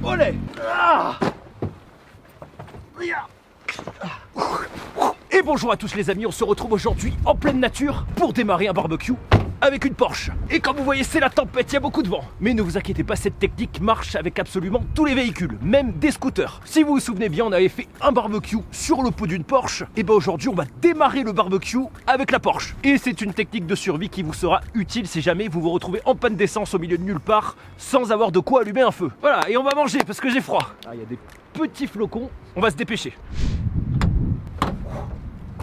Olé. Et bonjour à tous les amis, on se retrouve aujourd'hui en pleine nature pour démarrer un barbecue avec une Porsche. Et comme vous voyez, c'est la tempête, il y a beaucoup de vent. Mais ne vous inquiétez pas, cette technique marche avec absolument tous les véhicules, même des scooters. Si vous vous souvenez bien, on avait fait un barbecue sur le pot d'une Porsche. Et ben aujourd'hui, on va démarrer le barbecue avec la Porsche. Et c'est une technique de survie qui vous sera utile si jamais vous vous retrouvez en panne d'essence au milieu de nulle part, sans avoir de quoi allumer un feu. Voilà, et on va manger parce que j'ai froid. Ah, il y a des petits flocons, on va se dépêcher.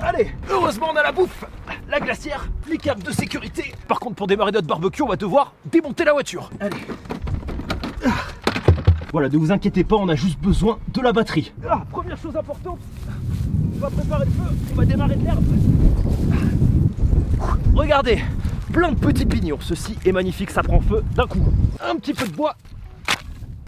Allez, heureusement on a la bouffe, la glacière, les câbles de sécurité. Par contre, pour démarrer notre barbecue, on va devoir démonter la voiture. Allez. Voilà, ne vous inquiétez pas, on a juste besoin de la batterie. Première chose importante, on va préparer le feu, on va démarrer de l'herbe. Regardez, plein de petits pignons, ceci est magnifique, ça prend feu d'un coup. Un petit peu de bois.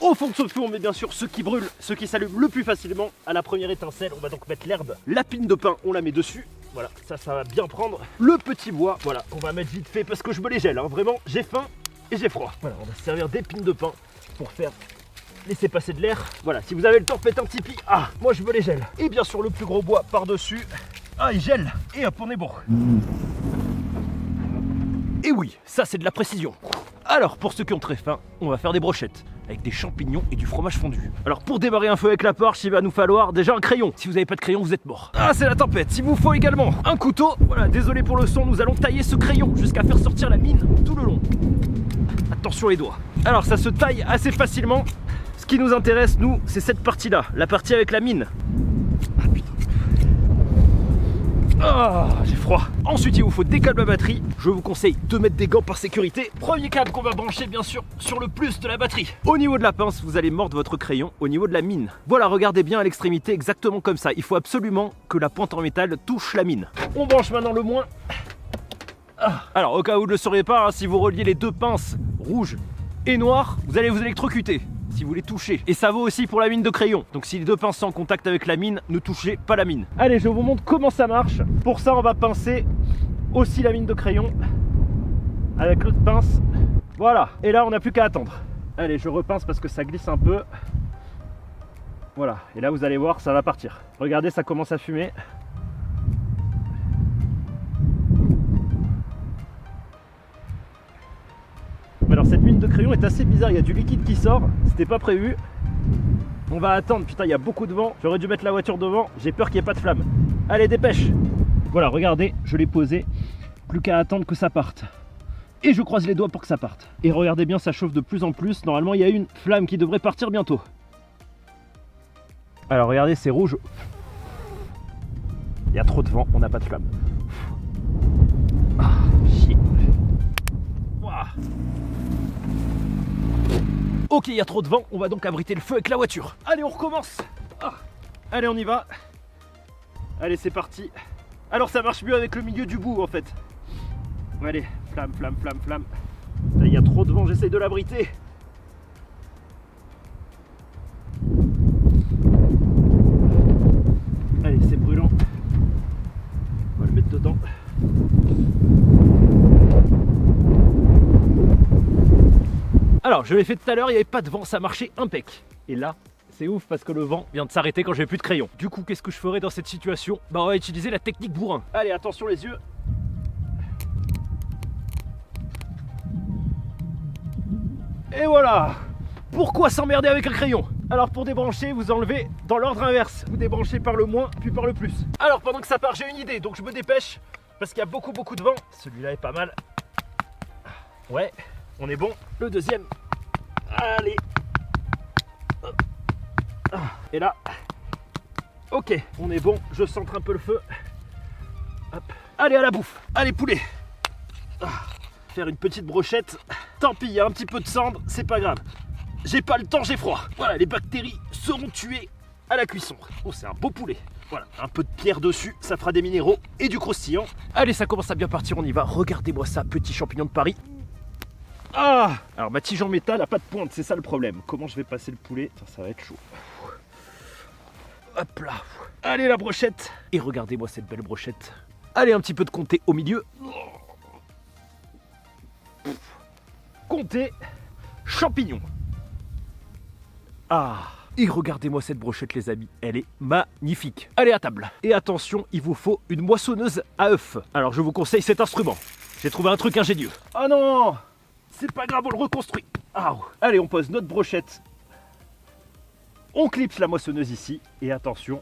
Au fond de ce feu, on met bien sûr ceux qui brûlent, ceux qui s'allument le plus facilement. À la première étincelle, on va donc mettre l'herbe. La pine de pain, on la met dessus. Voilà, ça va bien prendre. Le petit bois, voilà, on va mettre vite fait parce que je me les gèle. Hein. Vraiment, j'ai faim et j'ai froid. Voilà, on va se servir des pines de pain pour faire laisser passer de l'air. Voilà, si vous avez le temps, faites un petit pi. Ah, moi je me les gèle. Et bien sûr, le plus gros bois par-dessus. Ah, il gèle. Et hop, on est bon. Et oui, ça c'est de la précision. Alors, pour ceux qui ont très faim, on va faire des brochettes avec des champignons et du fromage fondu. Alors pour démarrer un feu avec la Porsche, il va nous falloir déjà un crayon. Si vous n'avez pas de crayon, vous êtes mort. Ah, c'est la tempête. Il vous faut également un couteau. Voilà, désolé pour le son, nous allons tailler ce crayon jusqu'à faire sortir la mine tout le long. Attention les doigts. Alors ça se taille assez facilement. Ce qui nous intéresse, nous, c'est cette partie-là, la partie avec la mine. Ah putain. Ah, j'ai froid. Ensuite, il vous faut des câbles à batterie. Je vous conseille de mettre des gants par sécurité. Premier câble qu'on va brancher, bien sûr, sur le plus de la batterie. Au niveau de la pince, vous allez mordre votre crayon au niveau de la mine. Voilà, regardez bien à l'extrémité, exactement comme ça. Il faut absolument que la pointe en métal touche la mine. On branche maintenant le moins. Alors, au cas où vous ne le sauriez pas, hein, si vous reliez les deux pinces rouges et noires, vous allez vous électrocuter si vous les touchez. Et ça vaut aussi pour la mine de crayon. Donc si les deux pinces sont en contact avec la mine, ne touchez pas la mine. Allez, je vous montre comment ça marche. Pour ça, on va pincer aussi la mine de crayon avec l'autre pince. Voilà. Et là, on n'a plus qu'à attendre. Allez, je repince parce que ça glisse un peu. Voilà. Et là, vous allez voir, ça va partir. Regardez, ça commence à fumer. Alors cette mine de crayon est assez bizarre, il y a du liquide qui sort, c'était pas prévu. On va attendre, putain il y a beaucoup de vent, j'aurais dû mettre la voiture devant, j'ai peur qu'il n'y ait pas de flamme. Allez dépêche. Voilà regardez, je l'ai posé, plus qu'à attendre que ça parte. Et je croise les doigts pour que ça parte. Et regardez bien, ça chauffe de plus en plus, normalement il y a une flamme qui devrait partir bientôt. Alors regardez, c'est rouge. Il y a trop de vent, on n'a pas de flamme. Ah, chier. Ouah. Ok, il y a trop de vent, on va donc abriter le feu avec la voiture. Allez, on recommence. Allez, on y va. Allez, c'est parti. Alors, ça marche mieux avec le milieu du bout, en fait. Allez, flamme, flamme, flamme, flamme. Il y a trop de vent, j'essaye de l'abriter. Allez, c'est brûlant. On va le mettre dedans. Alors, je l'ai fait tout à l'heure, il n'y avait pas de vent, ça marchait impec. Et là, c'est ouf parce que le vent vient de s'arrêter quand j'ai plus de crayon. Du coup, qu'est-ce que je ferais dans cette situation? Bah, on va utiliser la technique bourrin. Allez, attention les yeux. Et voilà. Pourquoi s'emmerder avec un crayon? Alors, pour débrancher, vous enlevez dans l'ordre inverse. Vous débranchez par le moins, puis par le plus. Alors, pendant que ça part, j'ai une idée, donc je me dépêche parce qu'il y a beaucoup de vent. Celui-là est pas mal. Ouais. On est bon. Le deuxième. Allez. Et là. Ok, on est bon. Je centre un peu le feu. Hop. Allez, à la bouffe. Allez, poulet. Faire une petite brochette. Tant pis, il y a un petit peu de cendre. C'est pas grave. J'ai pas le temps, j'ai froid. Voilà, les bactéries seront tuées à la cuisson. Oh, c'est un beau poulet. Voilà, un peu de pierre dessus. Ça fera des minéraux et du croustillant. Allez, ça commence à bien partir. On y va. Regardez-moi ça, petit champignon de Paris. Ah! Alors ma tige en métal a pas de pointe, c'est ça le problème. Comment je vais passer le poulet? Ça va être chaud. Hop là. Allez la brochette. Et regardez-moi cette belle brochette. Allez, un petit peu de comté au milieu. Comté, champignons. Ah, et regardez-moi cette brochette les amis, elle est magnifique. Allez à table. Et attention, il vous faut une moissonneuse à œufs. Alors je vous conseille cet instrument. J'ai trouvé un truc ingénieux. Ah non, c'est pas grave, on le reconstruit. Ah, allez, on pose notre brochette. On clipse la moissonneuse ici. Et attention.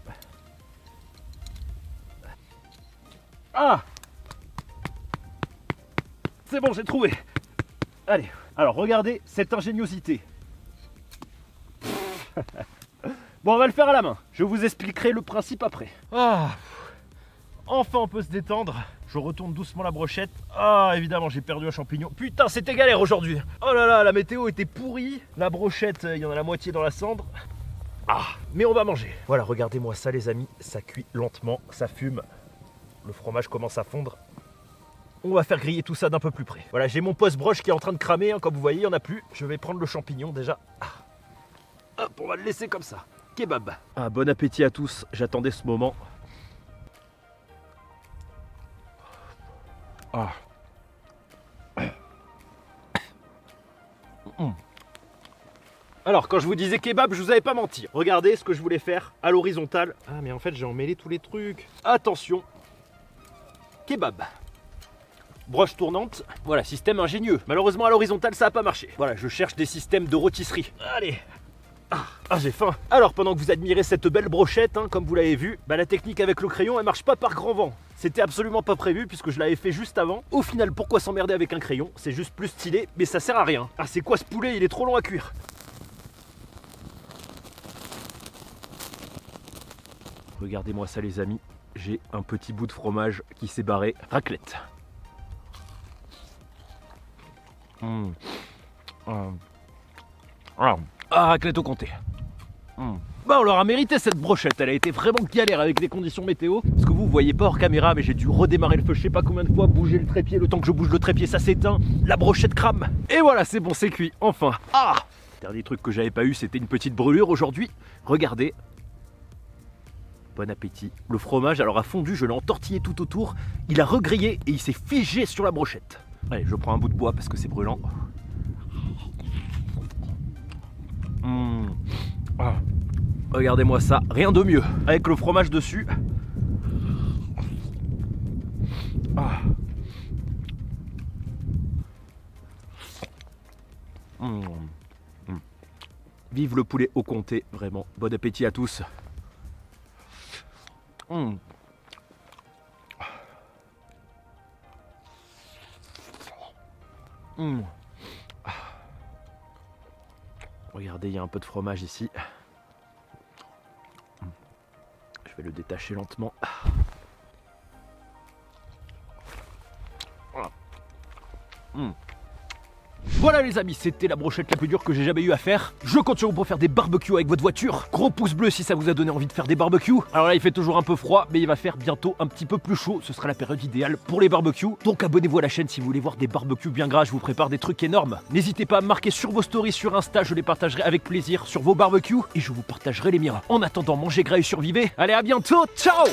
Ah, c'est bon, j'ai trouvé. Allez, alors regardez cette ingéniosité. Bon, on va le faire à la main. Je vous expliquerai le principe après. Ah, enfin on peut se détendre. Je retourne doucement la brochette. Ah, évidemment, j'ai perdu un champignon. Putain, c'était galère aujourd'hui. Oh là là, la météo était pourrie. La brochette, il y en a la moitié dans la cendre. Ah, mais on va manger. Voilà, regardez-moi ça les amis. Ça cuit lentement, ça fume. Le fromage commence à fondre. On va faire griller tout ça d'un peu plus près. Voilà, j'ai mon post-broche qui est en train de cramer. Hein, comme vous voyez, il n'y en a plus. Je vais prendre le champignon déjà. Ah. Hop, on va le laisser comme ça. Kebab. Ah, bon appétit à tous. J'attendais ce moment. Ah. Alors, quand je vous disais kebab, je vous avais pas menti. Regardez ce que je voulais faire à l'horizontale. Ah, mais en fait, j'ai emmêlé tous les trucs. Attention. Kebab. Broche tournante. Voilà, système ingénieux. Malheureusement, à l'horizontale, ça n'a pas marché. Voilà, je cherche des systèmes de rôtisserie. Allez. Ah, j'ai faim. Alors, pendant que vous admirez cette belle brochette, hein, comme vous l'avez vu, bah, la technique avec le crayon, elle marche pas par grand vent. C'était absolument pas prévu puisque je l'avais fait juste avant. Au final, pourquoi s'emmerder avec un crayon? C'est juste plus stylé, mais ça sert à rien. Ah, c'est quoi ce poulet? Il est trop long à cuire. Regardez-moi ça les amis, j'ai un petit bout de fromage qui s'est barré. Raclette. Ah, raclette au comté. Bah, on leur a mérité cette brochette, elle a été vraiment galère avec les conditions météo. Parce que vous voyez pas hors caméra, mais j'ai dû redémarrer le feu je sais pas combien de fois, bouger le trépied, le temps que je bouge le trépied ça s'éteint, la brochette crame. Et voilà, c'est bon, c'est cuit, enfin. Ah, dernier truc que j'avais pas eu, c'était une petite brûlure aujourd'hui. Regardez. Bon appétit. Le fromage alors a fondu, je l'ai entortillé tout autour, il a regrillé et il s'est figé sur la brochette. Allez, je prends un bout de bois parce que c'est brûlant. Ah. Regardez-moi ça, rien de mieux. Avec le fromage dessus. Ah. Vive le poulet au comté, vraiment. Bon appétit à tous. Regardez, il y a un peu de fromage ici. Je vais le détacher lentement. Voilà les amis, c'était la brochette la plus dure que j'ai jamais eu à faire. Je compte sur vous pour faire des barbecues avec votre voiture. Gros pouce bleu si ça vous a donné envie de faire des barbecues. Alors là il fait toujours un peu froid, mais il va faire bientôt un petit peu plus chaud. Ce sera la période idéale pour les barbecues. Donc abonnez-vous à la chaîne si vous voulez voir des barbecues bien gras. Je vous prépare des trucs énormes. N'hésitez pas à me marquer sur vos stories sur Insta, je les partagerai avec plaisir sur vos barbecues. Et je vous partagerai les miens. En attendant, mangez gras et survivez. Allez, à bientôt, ciao!